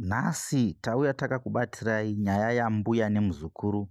Nhasi tauya takakubatirai nyaya yaMbuya neMuzukuru,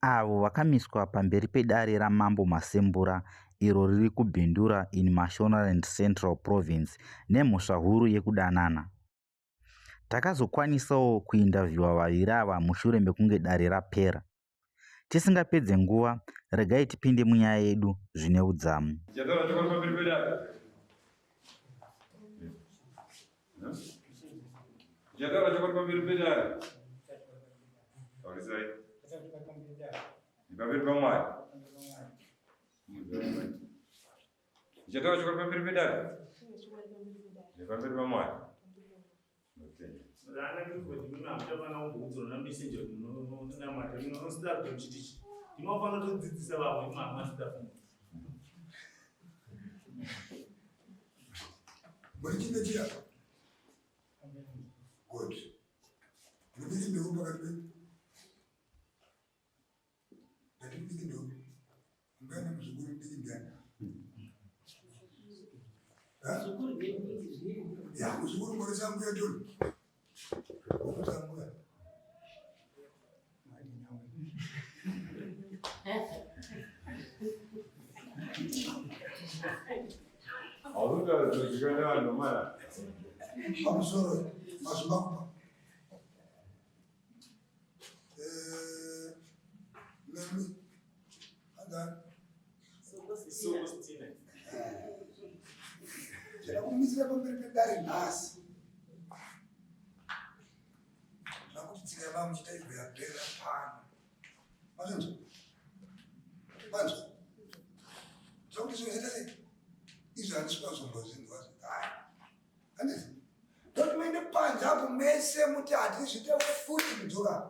avo vakamiswa pamberi pedare raMambo Masambura iro riri kuBhindura in Mashonaland Central Province nemhosva huru yekudanana. Takazokwanisawo kuindavhiwa vaviri ava mushure mekunge dare rapera. Tisingapedze nguva, regai tipinde munyaya yedu zvine udzamu. Good. Yeah, Muzukuru kwa Ambuya dulu. Ambuya. Aluga zikana nomana. Amsoro, masumba. Nami. Ada. Sogostine. Jela kumisira pamberi pedare nhasi. Nakutsika vamuchita izvi yapera pano. Mazvinzo. Manzo. Zokuti zvoita izvi handisingazomboziva kuti hai. Handisi. Ndokuti muende panze apo mese muti hatizvite futi kudzoka.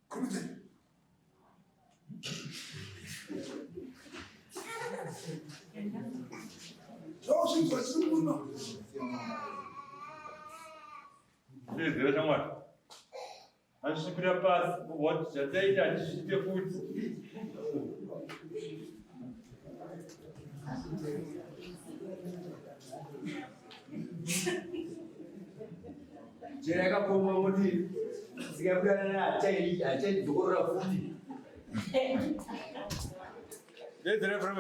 Kurumidze. Zvousvinzwa zviri muno. Ndizire shamwari. Andisvipira pasi what zvataita handizvite futi. Jera yakapoma kuti zikabudana achaizokorora futi. Ndizire from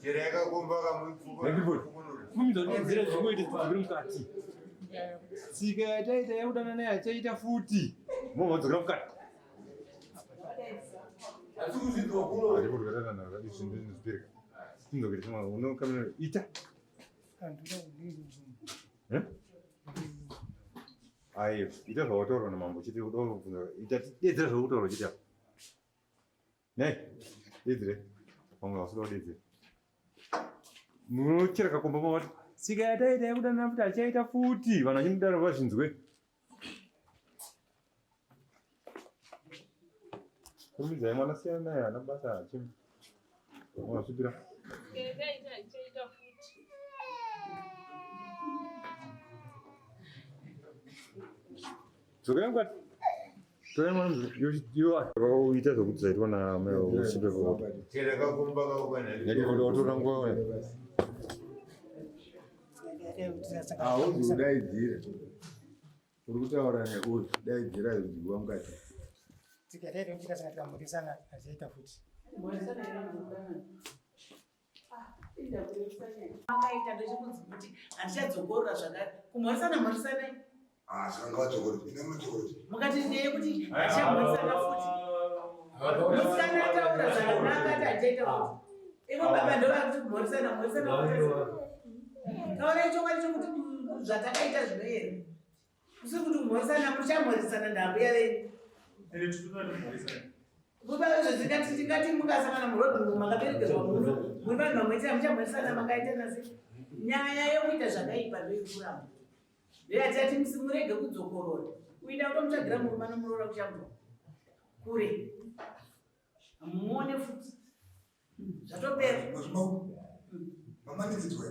Jera yakakomba kamufuko. kumidodedzera zvinoite zviri mukati. Tsika yataita yakudana naye achaita futi. Momodzokera mukati. Aye, ita zvawataura namambo chiti udobvunza ita dedzera zvawataura chiti apa. Nei, dedzere. Vamwe vasuda kudedzera. Munochera kakomba mavati. Tsika yataita yakudana kuti achaita futi. Vanhu vachimudana vazvinzwe. Kurumidzai mwana siyana naye hana basa achim. Mwasvipira. Achaita futi. Dzokerai mukati. Torai mwana uita zvokuti zvaitwa naushipe vota. Jera yakakomba kakwana. Ndinotora nguva. Hauzi kudaidzira. Uri kutaura neuyu daidzira zvidziwa mukati. Tikatero kuita saka tikamhoresana achaita futi. Akaita ndochikuzi kuti handichadzokorora zvakare. Kumhoresana. Saka ngavadzokore. Ine mudzokore. Mukati ndeye kuti achamhoresana futi. Musikana ataura zvakanaka ati achaita futi. Ivo baba ndova kuti kumhoresana. Kaona chokwadi chokuti zvatakaita zvinoyera. Usiri kuti kumhoresana muchamhoresana ndambuya venyu. Kuba zvezvikati tikati mukasangana murodhi makaberekerwa muno. Muri vanhu vamweitira muchamhoresana makaita nasi. Nyaya yokuita zvakaipa ndoikuramba. Ndeyatati murege kudzokorora. Uida kutomutsvagira murume anomuroora kuchambwa. Kure. Muone futi. Zvatopera. Mama ndidzwe.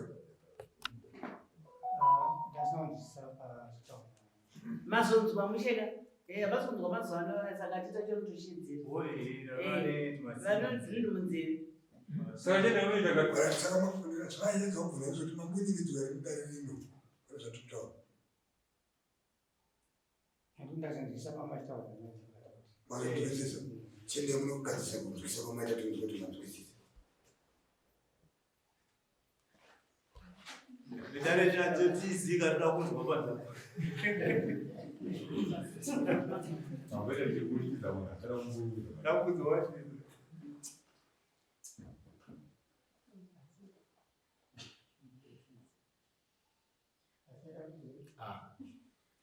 That's not Mazonzwa musheka. Havasi kunzwa mazuva ano saka titacho mutushidzira. Vanonzi munzeve. Saka makufundira zvaiedza kubvunza kuti mabudiridzo ere mudare rino kana zvatutaura. Mazvinzwisisa chende munogadzisa kunzwisisa kwamaita tinzwa kuti manzwisisa. Ndare chatizika ndoda kunzwa banda. Ngavele ndikuuliza wena, chala umbuzo. Ndakudzwa wacho.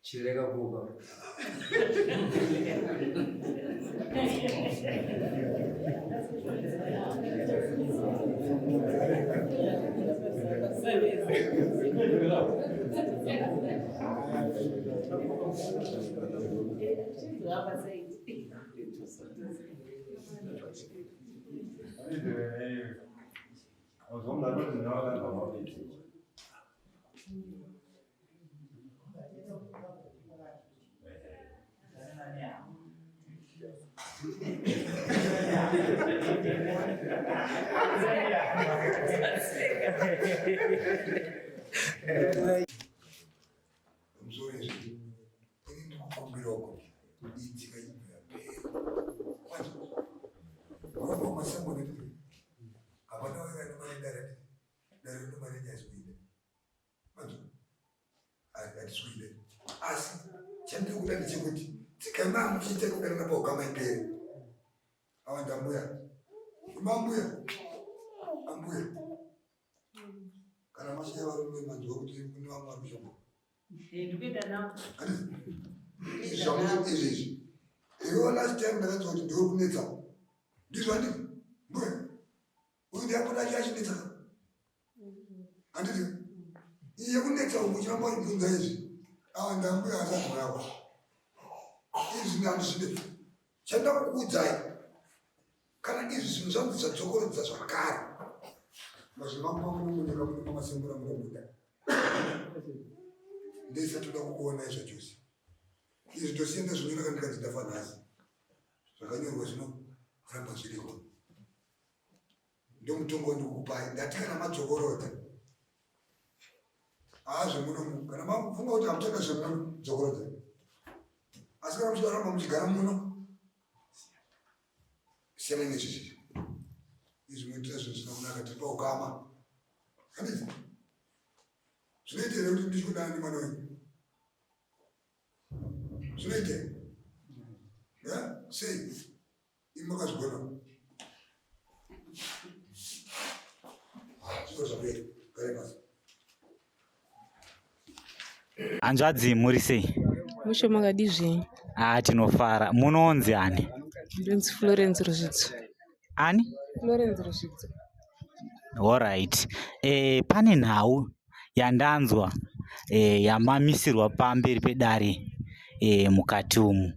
Chireka kuka. Ambuya. Kana mashaya varume manzwa kuti kune vamwe vari kushoko. Ndikuenda navo. Izvi. Iwe last time ndakanzwa kuti ndiri kunetsa. Ndizvo handiti? Mbuya. Uyu ndiyapota achachinetsa. Handiti? Iye kunetsa umu chiramba uchibvunza izvi. Awa ndambuya asati muyako. Izvi handizvide. Chandida kukuudzai. Kana izvi zvinhu zvangu zvadzokorodza zvakare. Mazvimambo munyika muno Masambura munobuda. Ndisati toda kukuona izvo chose. Izvi ndosiyenda zvinonyora kana ndikadzitafa nhasi. Zvakanyorwa zvino ramba zviriko. Ndomutongo ndikukupai. Ndati kana madzokorodza. Zvemuno kana mafunga kuti hamutenda zvemunodzokorodza. Asi kana muchiramba muchigara muno. Siyana nezvizvi. Izvi munoitira zvinhu zvisina kunaka tiri paukama. Handiti? Zvinoita here kuti ndichikudana nemwana wenyu? Zvinoita here? Sei? Imi makazvigona. Zviro zvapera. Gare pasi. Hanzvadzi muri sei? Musho makadi zvenyu? Tinofara. Munonzi ani? Ndinonzi Florence Ruzvitso. Ani? Florence Ruzvitso. Alright. Pane nhau yandanzwa yamamisirwa pamberi pedare mukati umu.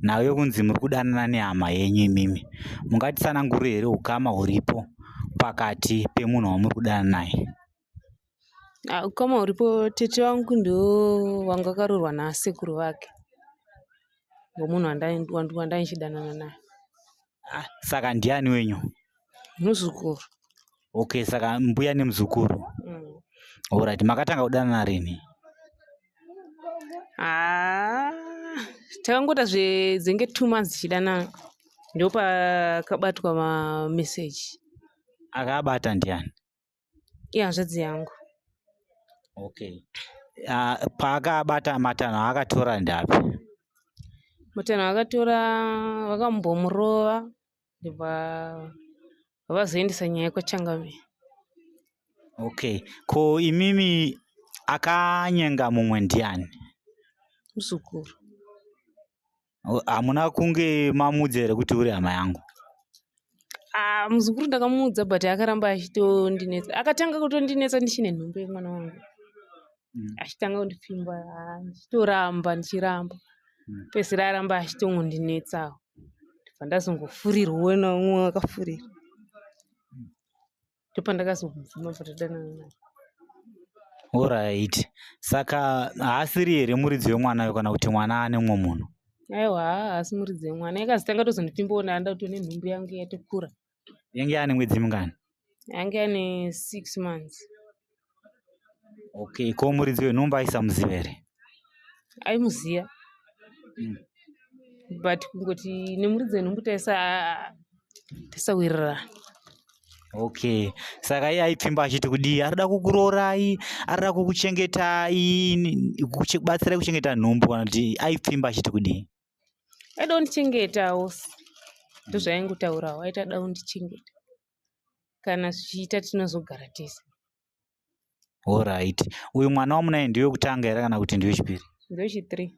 Nhau yokunzi muri kudanana nehama yenyu imimi. Mungatitsanangurire here ukama huripo pakati pemunhu wamuri kudanana naye? Ukama huripo, tete wangu ndo wanga akarorwa nasekuru vake. Ngomunhu wandaichidanana naye. Saka ndiani wenyu? Muzukuru. Okay, saka mbuya nemuzukuru. Alright, makatanga kudanana rini? Takangota zvenzenge 2 months tichidanana. Ndo pakabatwa mameseji. Akabata ndiani? Hanzvadzi yangu. Okay. Paakabata matanho akatora ndapi? Matanho akatora vakambomurova ndibva vazoendesa nyaya kwaChangamire. Okay. Ko imimi akanyenga mumwe ndiani? Muzukuru. Hamuna kunge mamudza here kuti uri hama yangu? Muzukuru ndakamuudza but akaramba achitondinetsa. Akatanga kutondinetsa ndichine nhumbu yemwana wangu. Achitanga kundipfimba, ndichiramba. Pedzisira aramba achitongondinetsawo. Ndibva ndazongofurirwa naumwe akafurira. Ndipo ndakazomubvuma patadanana naye. Alright. Saka haasiri here muridzi wemwanayo kana kuti mwana ane mumwe munhu? Aiwa haasi muridzi wemwana. Yakazitanga tozondipimbawo anda kuti une nhumbu yangu yatokura. Yange ane mwedzi mingani? Yange ane 6 months. Okay, ko muridzi wenhumbu aisamuziva here? Aimuziya. But kungoti nemuridzi wenhumbu taisawirira. Okay, saka iye aipfimba achiti kudii? Arida kukuroorai, arida kukuchengetai, kubatsirai kuchengeta nhumbu, kana kuti aipfimba achiti kudii? Aida kundichengetawo. Ndozvaingotaurawo, aitadawo kundichengeta. Kana zvichiita tinozogara tese. Alright. Uyu mwana wamunaye ndiwe wekutanga here kana kuti ndiwe wechipiri? Ndewechitiri.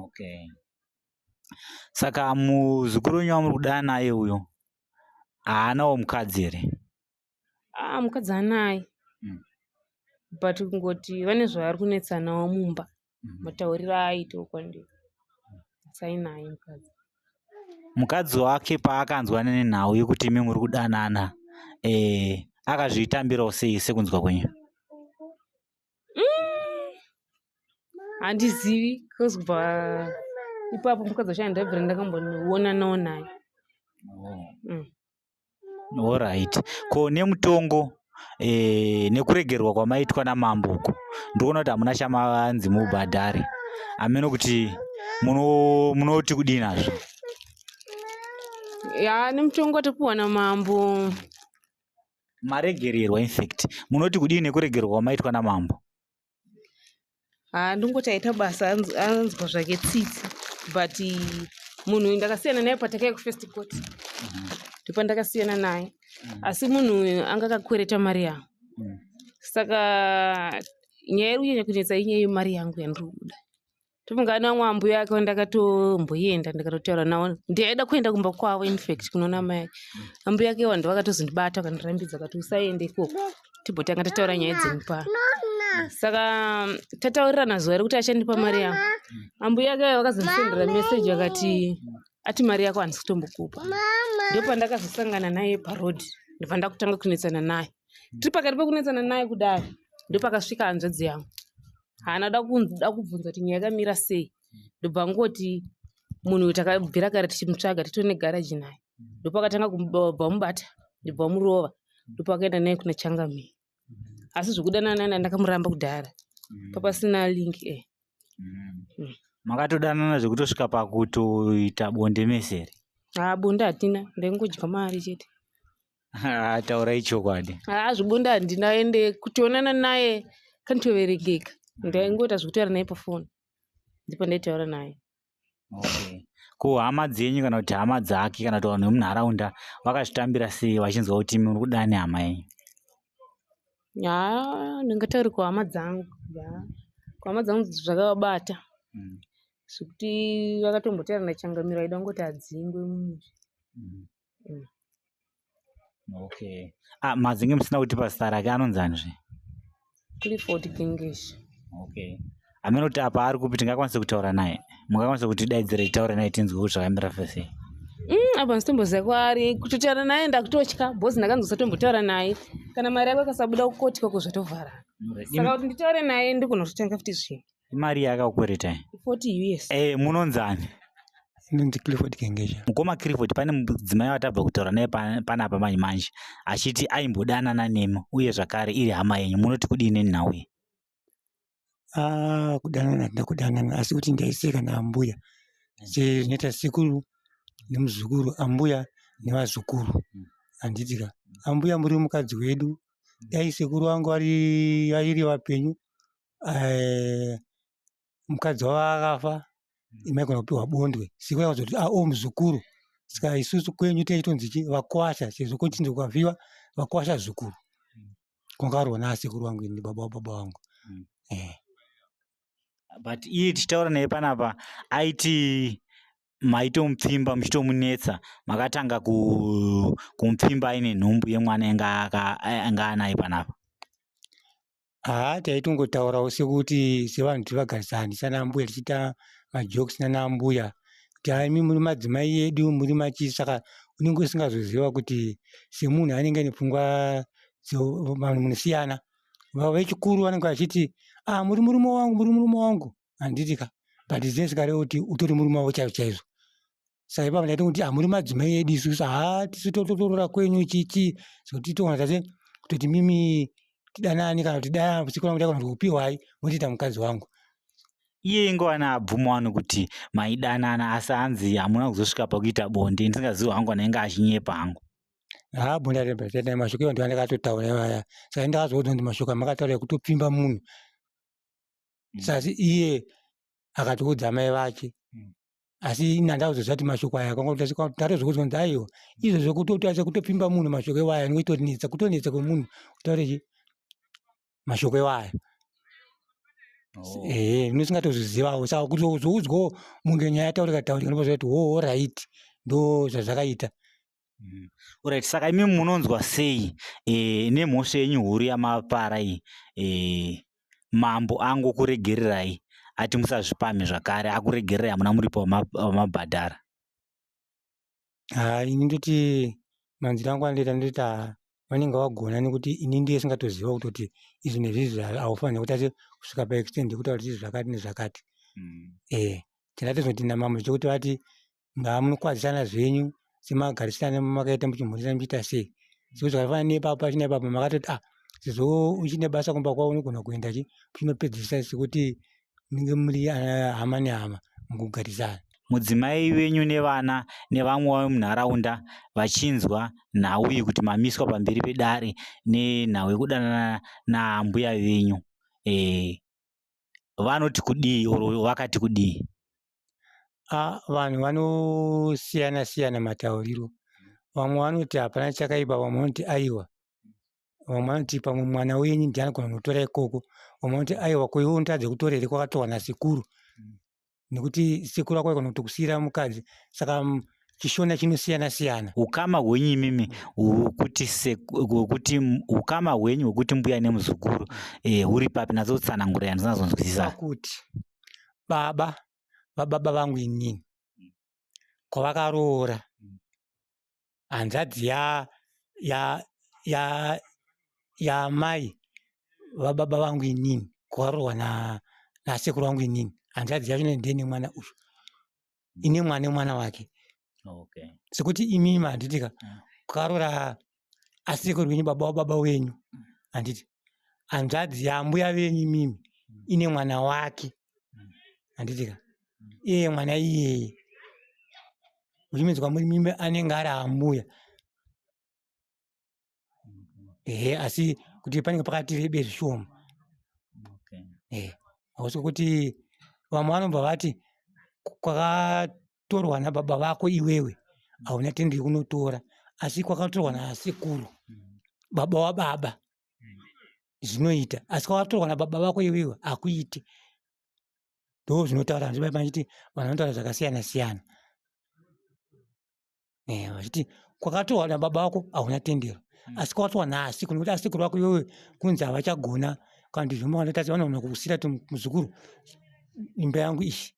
Okay. Saka muzukuru wenyu wamuri kudana naye uyo haanawo mukadzi here? Mukadzi anaye. But kungoti vane zvavari kunetsanawo mumba. Matauriro aaitawo kwandiri. Sainaye mukadzi. Mukadzi wake paakanzwa nenhau yekuti imi muri kudanana, akazvitambirawo sei sekunzwa kwenyu? Handizivi, kozubva ipapo mukadzi wacho handabvira ndakambonionanawo naye. Alright. Ko nemutongo nekuregerwa kwamaitwa namambo uko ndikuona kuti hamuna chamavanzi mubhadhare. Ameno kuti munoti kudii nazvo? Ya nemutongo watapiwa namambo. Maregererwa infact. Munoti kudii nekuregerwa kwamaitwa namambo? Ndingoti aita basa anzwa zvake tsitsi. But munhu ndakasiyana naye patakaiya kufirst court. Ndipo ndakasiyana naye. Asi munhu anga akakwereta mari yangu. Saka nyaya iri kunyanya kunetsa inyaya yemari yangu yandiri kuda. Topungana namwe ambuya ake wandakatomboenda ndikatotaura nawo. Ndaida kuenda kumba kwavo infact kunoona mai ake. Ambuya ake vanhu vakatozondibata vakandirambidza vakati usaende ikoko. Tibhotanga tataura nyaya dzemuparo. Saka tataurirana zuva rekuti achandipa mari yangu. Ambuya ake vakazondisendera meseji vakati ati mari yako handisi kutombokupa. Ndipo pandakazosangana naye parodhi. Ndibva ndakutanga kunetsana naye. Tiri pakati pekunetsana naye kudai. Ndipo pakasvika hanzvadzi yangu. Haana da kubvunza kuti nyaya yakamira sei. Ndobva ngoti munhu takabvira kare tichimutsvaga titone garaji naye. Ndipo akatanga kubva ndibva murova. Ndipo akaenda naye kuna Changamire. Asi zvekudanana naye ndakamuramba kudhara. Papasina link Makatodanana zvekutosvika pakutoita bonde mese here? Bonde hatina, ndaingodya mari chete. Taurai chokwadi. Zvebonde handina, ende kutionana naye kanitoverengeka. Ndaingoita zvekutaura naye pafoni. Ndipo ndaitaura naye. Okay. Ko hama dzenyu kana kuti hama dzake kana kuti vanhu vemunharaunda vakazvitambira sei vachinzwa kuti muri kudana nehama yenyu? Ndingatauri kuhama dzangu. Kuhama dzangu zvakavabata. Zvekuti vakatombotaura naChangamire aida kungoti adzingwe mumuzi. Okay. Madzinge musina kuti pasita rake anonzanizve? Clifford Kengeshi. Okay. Ameno kuti apa ari kupi tingakwanise kutaura naye? Mungakwanise kuti daidzire taura naye tinzwe kuti zvakamira sei? Apa nditomboziva kwaari kutotaura naye ndakutotya bhozi ndakanzosatombotaura naye. Kana mari yako ikasabuda kukoti kwako zvatovhara. Saka kuti nditaure naye ndikunozotanga futi zvinhu. Imari yakakukweretai? 40 US. Munonzani? Inonzi Clifford Kengeshi. Mukoma Clifford pane mudzimai watabva kutaura naye panapa manje achiti aimbodanana nemi uye zvakare iri hama yenyu, munoti kudini nenhau iyi? Kudanana handina kudanana asi kuti ndaiseka naambuya. Zvinoita sekuru nemuzukuru, ambuya nevazukuru. Handitika ambuya muri mukadzi wedu, dai sekuru wangu vairi vapenyu, mukadzi wavo akafa, imaigona kupiwa bondwe. Sekuru akazoti muzukuru. Saka isusu kwenyu taitonzi vakwasha, sezvo kuchinzi kukavhiwa vakwasha zukuru. Kwakarohwa nasekuru wangu nebaba vangu. But iye tichitaura naye panapa aiti maitomupfimba muchitomunetsa, makatanga kumupfimba aine nhumbu yemwana anga anaye panapa. Taitongotaurawo sekuti sevanhu tivagarisani sana ambuya tichiita majokes nana ambuya kuti imi muri madzimai edu muri machi, saka unenge usingazoziva kuti semunhu anenge ane pfungwa munosiyana vechikuru vanenge vachiti muri murume wangu handitika but zvinesikare kuti utori murume wavo chaizvo chaizvo. Saka ipapo ndaiti kuti muri madzimai edu isusu tisu totorora kwenyu chichi zokuti toona tate kutoti mimi tidanani kana kuti daya siku rangu ndakona kupiwai motiita mukadzi wangu. Iye ingowana abvumwano kuti maidanana asi hanzi hamuna kuzosvika pakuita bonde. Ndisingazivi hangu anenge achinyepa hangu. Bonde atembatata mashoko iwo ndandakatotaura ivaya. Saka ndakazoudzwa kuti mashoko amakataura ekutopimba munhu. Sasi iye akatoudza amai vake. Asi ndandauzoziva kuti mashoko aya ndatozokudzwa kuti aiwa izvo zvekutotaura kutopimba munhu mashoko iwaya nokutonetsa kutonetsa kwemunhu kutaure mashoko iwaya. Nosingatozvizivawo saka kuti uzoudzwawo munhu nyaya yataurika taurika unoziva kuti right ndo zvazvakaita. Alright, saka imi munonzwa sei nemhosva yenyu huru yamapara iyi mambo angokuregererai ati musazvipame zvakare akuregererai hamuna muripo wamabhadhara? Ini ndoti manzira angu anoita ndoti vanenge vagona nekuti ini ndiye singatoziva kutoti izvi nezvizvi haufanira kuti ati kusvika paextend yekuti kuti izvi zvakati nezvakati. Tinatozoti namambo chekuti vati munokwadzisana zvenyu semagarisana makaita muchimhurisa muchiita sei. Sekuti zvakafanana nepapo achina ipapo makatoti sezvo uchine basa kumba kwavo unogona kuendachi uchinopedzisa sekuti munenge muri hama nehama mukugarisana. Mudzimai wenyu nevana nevamwe vemunharaunda vachinzwa nhau iyi kuti mamiswa pamberi pedare nenhau yekudanana naambuya venyu vanoti kudii oro vakati kudii? Vanhu vanosiyana siyana matauriro. Vamwe vanoti hapana chakaipa, vamwe vanoti aiwa, vamwe vanoti pamwe mwana wenyu ndiye anogona kutora ikoko, vamwe vanoti aiwa kwewo ndadze kutora here kwakatorwa nasekuru nekuti sekuru ako aigona kutokusiyira mukadzi. Saka chishona chinosiyana siyana. Ukama hwenyu imimi hwekuti ukama hwenyu hwekuti mbuya nemuzukuru huri papi? Natsotsanangura yandisingazonzwisisa. Kuti baba vangu inini kwavakaroora hanzvadzi yamai vababa vangu inini kwavaroorwa nasekuru vangu inini, hanzvadzi yacho ndiye nemwana uyu ine mwana wake. Sekuti imimi handitika kwakaroora asekuru venyu baba wababa wenyu, handiti hanzvadzi yambuya venyu imimi ine mwana wake, handitika iye mwana iyeye uchimedzwa muri mimi anenge ari ambuya. Asi kuti panenge pakati rebe zvishoma. Hausi kuti vamwe vanobva vati kwakatorwa nababa vako iwewe hauna tenderi kunotora, asi kwakatorwa nasekuru baba wababa zvinoita, asi kwakatorwa nababa vako iwewe hakuiti. Ndo zvinotaura zvichiti vanhu vanotaura zvakasiyana siyana. Vachiti kwakatorwa nababa vako hauna tendero, asi kwakatorwa naasekuru nekuti asekuru vako iwewe kunzi havachagona kana kuti zvimwe vanotati vanogona kukusiyira kuti muzukuru imba yangu ishi